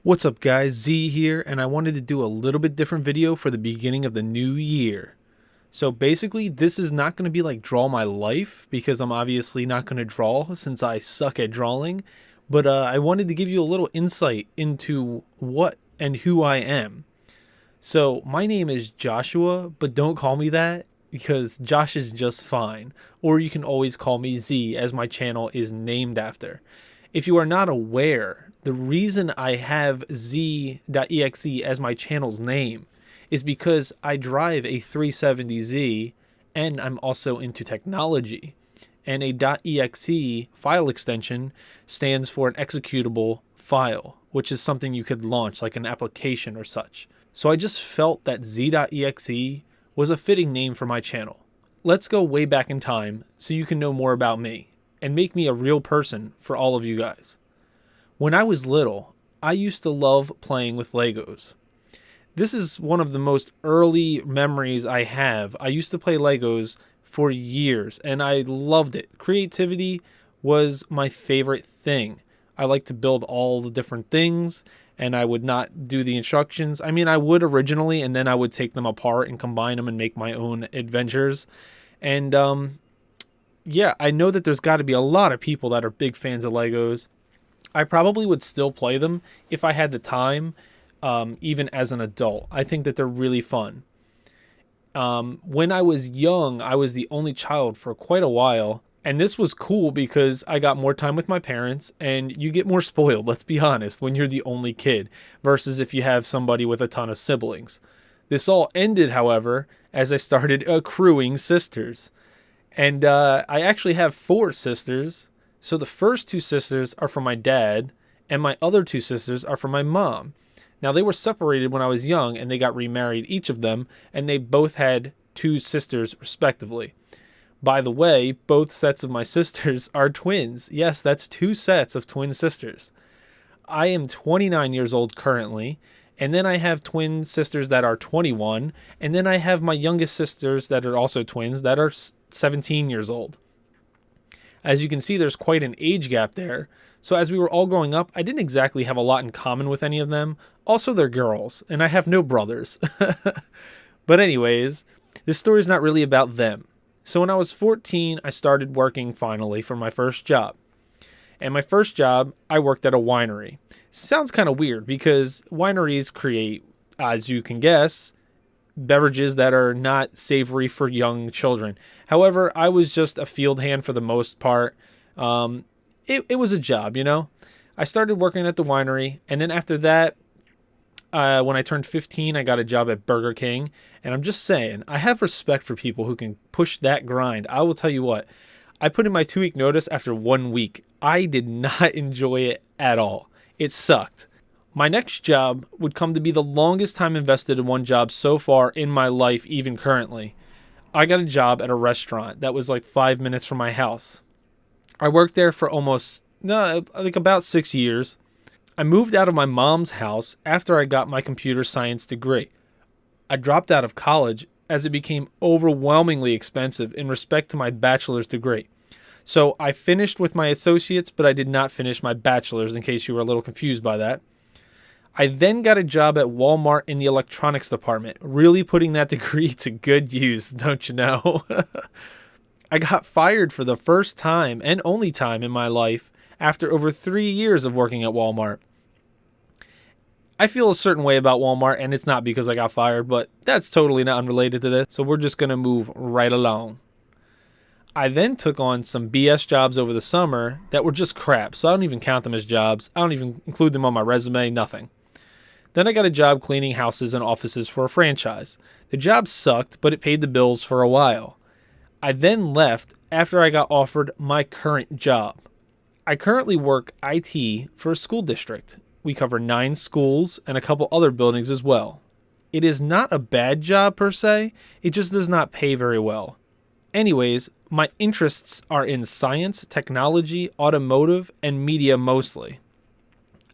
What's up guys, Z here, and I wanted to do a little bit different video for the beginning of the new year. So basically, this is not going to be like draw my life, because I'm obviously not going to draw since I suck at drawing, but I wanted to give you a little insight into what and who I am. So my name is Joshua, but don't call me that, because Josh is just fine, or you can always call me Z, as my channel is named after. If you are not aware, the reason I have z.exe as my channel's name is because I drive a 370Z and I'm also into technology. And a .exe file extension stands for an executable file, which is something you could launch like an application or such. So I just felt that z.exe was a fitting name for my channel. Let's go way back in time so you can know more about me and make me a real person for all of you guys. When I was little, I used to love playing with Legos. This is one of the most early memories I have. I used to play Legos for years and I loved it. Creativity was my favorite thing. I like to build all the different things and I would not do the instructions. I mean, I would originally, and then I would take them apart and combine them and make my own adventures. And yeah, I know that there's got to be a lot of people that are big fans of Legos. I probably would still play them if I had the time, even as an adult. I think that they're really fun. When I was young, I was the only child for quite a while. And this was cool because I got more time with my parents and you get more spoiled, let's be honest, when you're the only kid versus if you have somebody with a ton of siblings. This all ended, however, as I started accruing sisters. And I actually have 4 sisters. So the first 2 sisters are from my dad, and my other 2 sisters are from my mom. Now, they were separated when I was young, and they got remarried, each of them, and they both had 2 sisters, respectively. By the way, both sets of my sisters are twins. Yes, that's 2 sets of twin sisters. I am 29 years old currently, and then I have twin sisters that are 21, and then I have my youngest sisters that are also twins that are 17 years old. As you can see, there's quite an age gap there. So as we were all growing up, I didn't exactly have a lot in common with any of them. Also, they're girls, and I have no brothers. But anyways, this story is not really about them. So when I was 14, I started working finally for my first job. And my first job, I worked at a winery. Sounds kind of weird because wineries create, as you can guess, beverages that are not savory for young children. However, I was just a field hand for the most part. It was a job, you know. I started working at the winery, and then after that, when I turned 15, I got a job at Burger King. And I'm just saying, I have respect for people who can push that grind. I will tell you what, I put in my 2-week notice after 1 week. I did not enjoy it at all. It sucked. My next job would come to be the longest time invested in one job so far in my life, even currently. I got a job at a restaurant that was like 5 minutes from my house. I worked there for about 6 years. I moved out of my mom's house after I got my computer science degree. I dropped out of college as it became overwhelmingly expensive in respect to my bachelor's degree. So I finished with my associates, but I did not finish my bachelor's, in case you were a little confused by that. I then got a job at Walmart in the electronics department, really putting that degree to good use, don't you know? I got fired for the first time and only time in my life after over 3 years of working at Walmart. I feel a certain way about Walmart, and it's not because I got fired, but that's totally not unrelated to this, so we're just going to move right along. I then took on some BS jobs over the summer that were just crap, so I don't even count them as jobs. I don't even include them on my resume, nothing. Then I got a job cleaning houses and offices for a franchise. The job sucked, but it paid the bills for a while. I then left after I got offered my current job. I currently work IT for a school district. We cover 9 schools and a couple other buildings as well. It is not a bad job per se, it just does not pay very well. Anyways, my interests are in science, technology, automotive, and media mostly.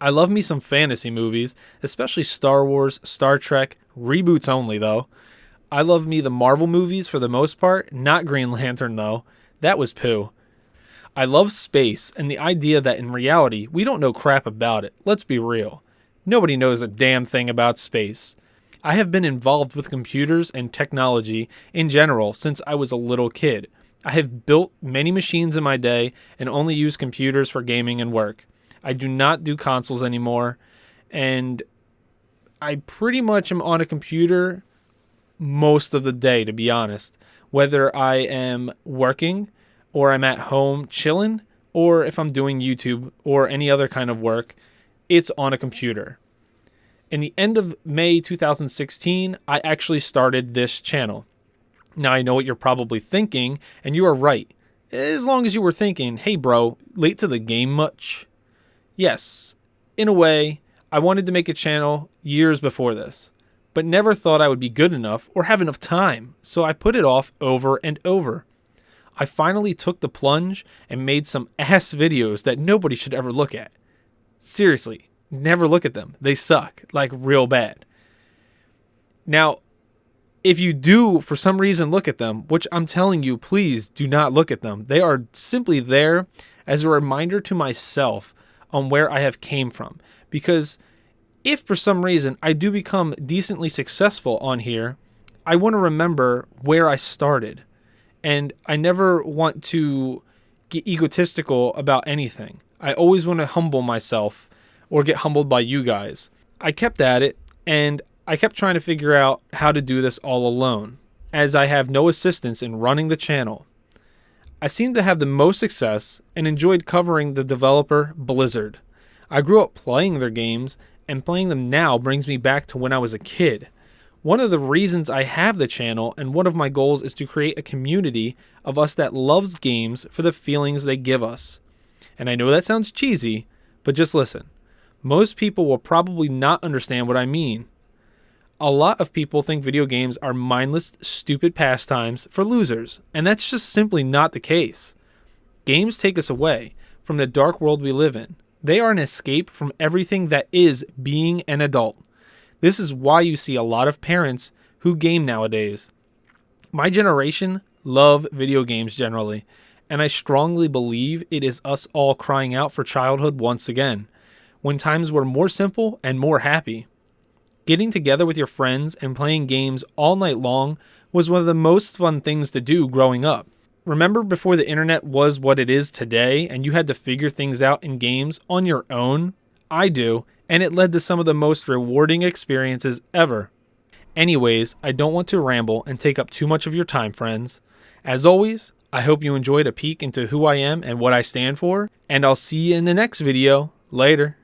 I love me some fantasy movies, especially Star Wars, Star Trek, reboots only though. I love me the Marvel movies for the most part, not Green Lantern though. That was poo. I love space and the idea that in reality, we don't know crap about it. Let's be real. Nobody knows a damn thing about space. I have been involved with computers and technology in general since I was a little kid. I have built many machines in my day and only use computers for gaming and work. I do not do consoles anymore, and I pretty much am on a computer most of the day, to be honest. Whether I am working or I'm at home chilling, or if I'm doing YouTube or any other kind of work, it's on a computer. In the end of May 2016, I actually started this channel. Now, I know what you're probably thinking, and you are right. As long as you were thinking, hey bro, late to the game much? Yes, in a way, I wanted to make a channel years before this, but never thought I would be good enough or have enough time, so I put it off over and over. I finally took the plunge and made some ass videos that nobody should ever look at. Seriously, never look at them. They suck, like real bad. Now, if you do for some reason look at them, which I'm telling you, please do not look at them. They are simply there as a reminder to myself on where I have came from. Because if for some reason I do become decently successful on here, I want to remember where I started. And I never want to get egotistical about anything. I always want to humble myself or get humbled by you guys. I kept at it, and I kept trying to figure out how to do this all alone, as I have no assistance in running the channel. I seem to have the most success and enjoyed covering the developer Blizzard. I grew up playing their games, and playing them now brings me back to when I was a kid. One of the reasons I have the channel and one of my goals is to create a community of us that loves games for the feelings they give us. And I know that sounds cheesy, but just listen. Most people will probably not understand what I mean. A lot of people think video games are mindless, stupid pastimes for losers, and that's just simply not the case. Games take us away from the dark world we live in. They are an escape from everything that is being an adult. This is why you see a lot of parents who game nowadays. My generation love video games generally, and I strongly believe it is us all crying out for childhood once again, when times were more simple and more happy. Getting together with your friends and playing games all night long was one of the most fun things to do growing up. Remember before the internet was what it is today and you had to figure things out in games on your own? I do, and it led to some of the most rewarding experiences ever. Anyways, I don't want to ramble and take up too much of your time, friends. As always, I hope you enjoyed a peek into who I am and what I stand for, and I'll see you in the next video. Later.